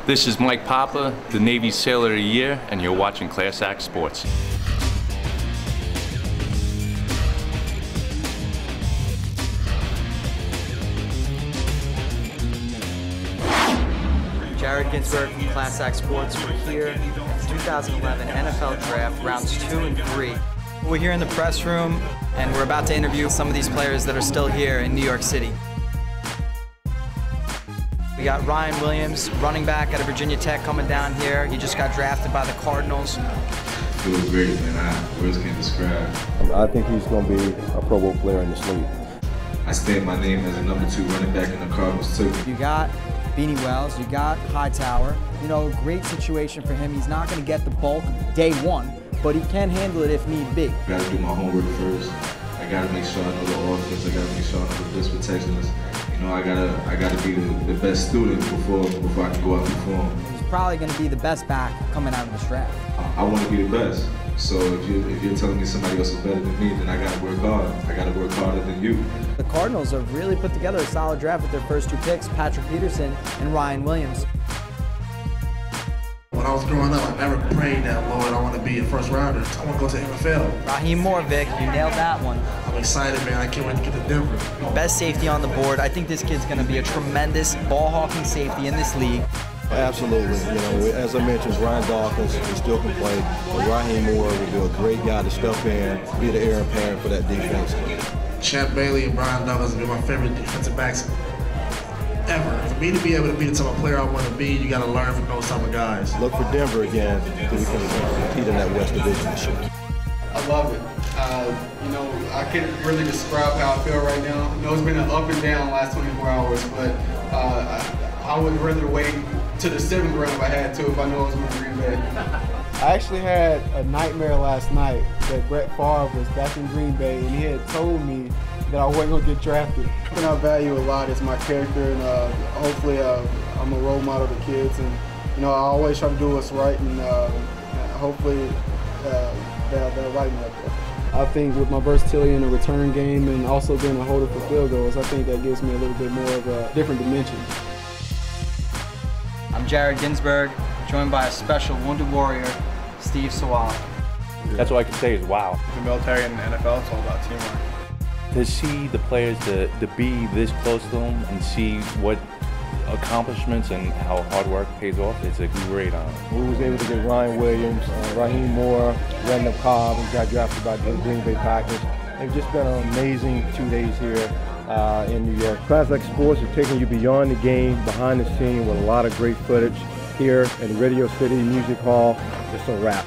This is Mike Papa, the Navy Sailor of the Year, and you're watching Class Act Sports. Ginsberg from Class Act Sports. We're here, 2011 NFL Draft, rounds 2 and 3. We're here in the press room, and we're about to interview some of these players that are still here in New York City. We got Ryan Williams, running back out of Virginia Tech, coming down here. He just got drafted by the Cardinals. It was great, man. Words can't describe. I think he's going to be a Pro Bowl player in this league. I stamped my name as a number 2 running back in the Cardinals too. You got Beanie Wells, you got Hightower. You know, great situation for him. He's not going to get the bulk day one, but he can handle it if need be. I got to do my homework first. I got to make sure I know the offense. I got to make sure I know the blitz protections. You know, I gotta be the best student before I can go out and perform. He's probably going to be the best back coming out of this draft. I want to be the best. So if you're telling me somebody else is better than me, then I got to work hard. I got to work harder than you. The Cardinals have really put together a solid draft with their first 2 picks, Patrick Peterson and Ryan Williams. When I was growing up, I never prayed that, Lord, I want to be a first rounder. I want to go to NFL. Rahim, you nailed that one. I'm excited, man. I can't wait to get to Denver. Best safety on the board. I think this kid's going to be a tremendous ball-hawking safety in this league. Absolutely. You know, as I mentioned, Ryan Dawkins, he still can play. But Rahim Moore will be a great guy to step in, be the heir apparent for that defense. Champ Bailey and Brian Douglas have been my favorite defensive backs ever. For me to be able to be the type of player I want to be, you got to learn from those type of guys. Look for Denver again so we can compete in that West Division this year. I love it. You know, I can't really describe how I feel right now. I know it's been an up and down the last 24 hours, but I would rather wait to the 7th round if I had to, if I knew I was going to Green Bay. I actually had a nightmare last night that Brett Favre was back in Green Bay, and he had told me that I wasn't going to get drafted. What I value a lot is my character, and hopefully I'm a role model to kids, and you know, I always try to do what's right, and hopefully they'll like me up there. I think with my versatility in the return game and also being a holder for field goals, I think that gives me a little bit more of a different dimension. I'm Ginsberg, joined by a special wounded warrior, Steve Sawala. That's all I can say is wow. The military and the NFL, it's all about teamwork. To see the players to be this close to them and see what accomplishments and how hard work pays off, it's a great honor. We was able to get Ryan Williams, Rahim Moore, Randall, Cobb, and got drafted by the Green Bay Packers. It's just been an amazing 2 days here in New York. Class Act Sports are taking you beyond the game, behind the scene with a lot of great footage here at the Radio City Music Hall. It's a wrap.